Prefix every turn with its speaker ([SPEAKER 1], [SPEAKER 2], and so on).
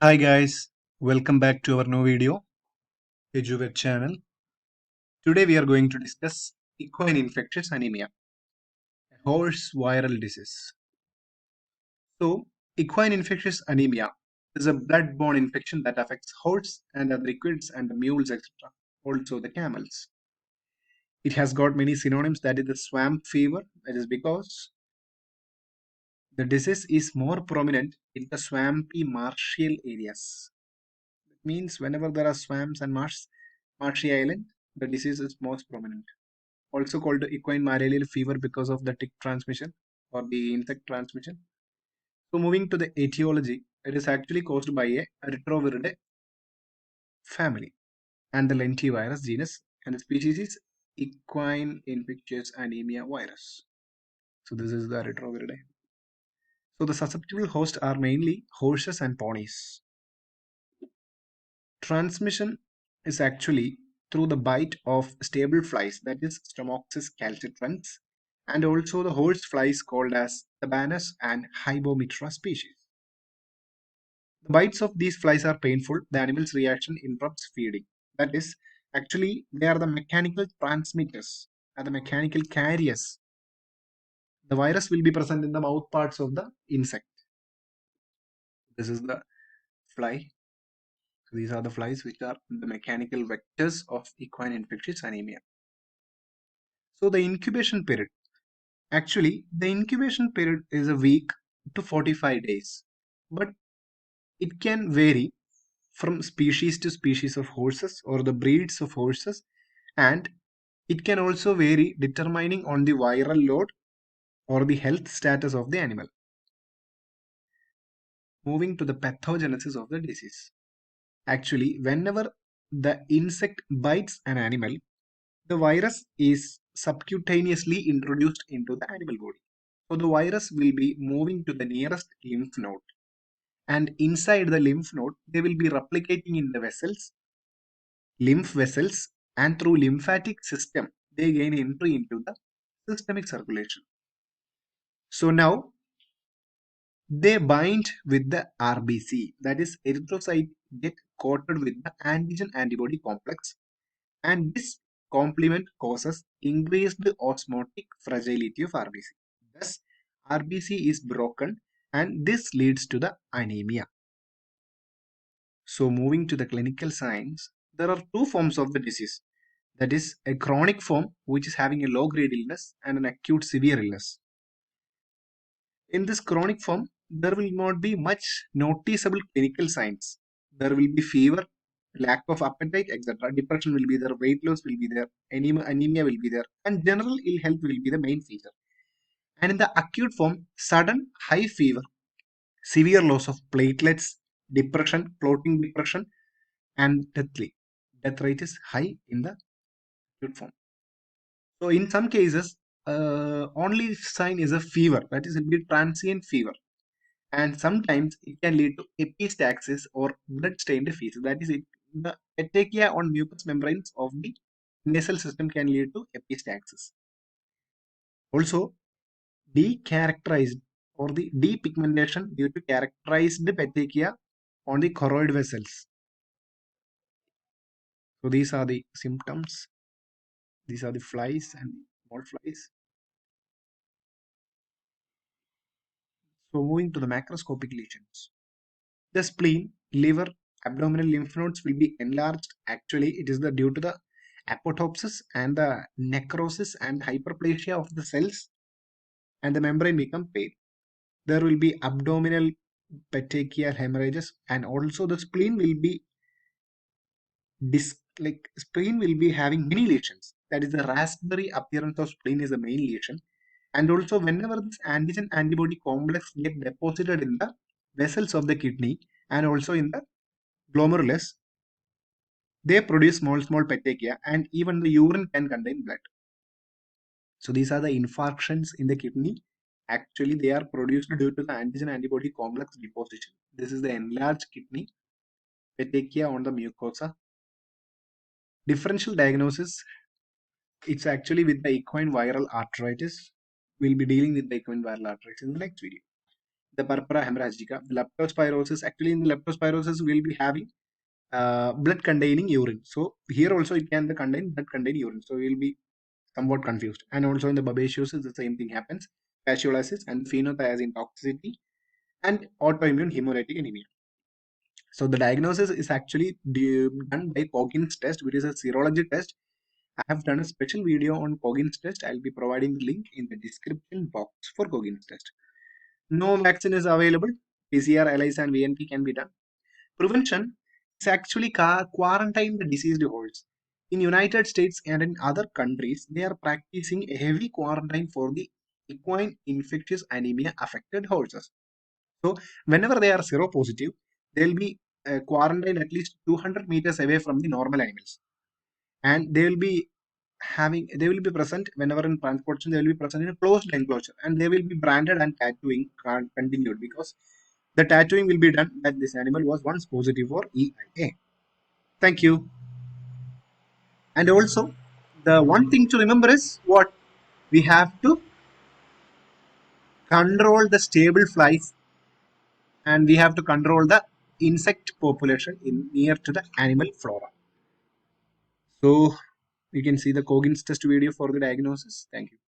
[SPEAKER 1] Hi guys, welcome back to our new video, EduVet channel. Today we are going to discuss equine infectious anemia, a horse viral disease. So, equine infectious anemia is a blood-borne infection that affects horses and other equids and the mules, etc. Also the camels. It has got many synonyms, that is the swamp fever. That is because the disease is more prominent in the swampy marshy areas. It means whenever there are swamps and marshy island, the disease is most prominent. Also called equine malarial fever because of the tick transmission or the insect transmission. So moving to the etiology, it is actually caused by a Retroviridae family and the lentivirus genus, and the species is equine infectious anemia virus. So this is the Retroviridae. So the susceptible hosts are mainly horses and ponies. Transmission is actually through the bite of stable flies, that is Stomachus calcitrans, and also the horse flies called as Tabanus and Hybomitra species. The bites of these flies are painful. The animal's reaction interrupts feeding. That is, actually, they are the mechanical transmitters and the mechanical carriers. The virus will be present in the mouth parts of the insect. This is the fly. So these are the flies which are the mechanical vectors of equine infectious anemia. So the incubation period. Actually, the incubation period is a week to 45 days, but it can vary from species to species of horses or the breeds of horses, and it can also vary determining on the viral load or the health status of the animal. Moving to the pathogenesis of the disease. Actually, whenever the insect bites an animal, the virus is subcutaneously introduced into the animal body. So the virus will be moving to the nearest lymph node, and inside the lymph node they will be replicating in the lymph vessels, and through lymphatic system they gain entry into the systemic circulation. So now they bind with the RBC, that is erythrocyte get coated with the antigen antibody complex, and this complement causes increased osmotic fragility of RBC. Thus, RBC is broken and this leads to the anemia. So moving to the clinical signs, there are two forms of the disease. That is a chronic form which is having a low grade illness and an acute severe illness. In this chronic form, there will not be much noticeable clinical signs. There will be fever, lack of appetite, etc. Depression will be there, weight loss will be there, anemia will be there, and general ill health will be the main feature. And in the acute form, sudden high fever, severe loss of platelets, depression, clotting depression, and death rate is high in the acute form. So in some cases, only sign is a fever, that is a bit transient fever, and sometimes it can lead to epistaxis or blood-stained feces. That is, the petechia on mucous membranes of the nasal system can lead to epistaxis. Also, decharacterized or the depigmentation due to characterized petechia on the choroid vessels. So these are the symptoms. These are the flies and small flies. So moving to the macroscopic lesions. The spleen, liver, abdominal lymph nodes will be enlarged. Actually, it is due to the apoptosis and the necrosis and hyperplasia of the cells, and the membrane become pale. There will be abdominal petechial hemorrhages, and also the spleen will be spleen will be having many lesions. That is the raspberry appearance of spleen is the main lesion. And also whenever this antigen antibody complex get deposited in the vessels of the kidney and also in the glomerulus, they produce small petechia, and even the urine can contain blood. So these are the infarctions in the kidney. Actually, they are produced due to the antigen antibody complex deposition. This is the enlarged kidney, petechia on the mucosa. Differential diagnosis, it's actually with the equine viral arthritis. We'll be dealing with the equine viral arthritis in the next video. the purpura hemorrhagica. The leptospirosis, actually in the leptospirosis we'll be having blood containing urine. So here also it can contain blood containing urine. So you'll be somewhat confused. And also in the babesiosis, the same thing happens. Fasciolasis and phenothiazine toxicity and autoimmune hemolytic anemia. So the diagnosis is actually done by Coggins test, which is a serology test. I have done a special video on Coggins test. I'll be providing the link in the description box for Coggins test. No vaccine is available. PCR, ELISA, and VNP can be done. Prevention is actually quarantine the diseased horse. In United States and in other countries, they are practicing a heavy quarantine for the equine infectious anemia affected horses. So whenever they are seropositive, they'll be quarantined at least 200 meters away from the normal animals, and they will be present whenever in transportation. They will be present in a closed enclosure, and they will be branded and tattooing continued because the tattooing will be done that this animal was once positive for EIA. Thank you. And also, the one thing to remember is what we have to control the stable flies, and we have to control the insect population in near to the animal flora. So you can see the Coggins test video for the diagnosis. Thank you.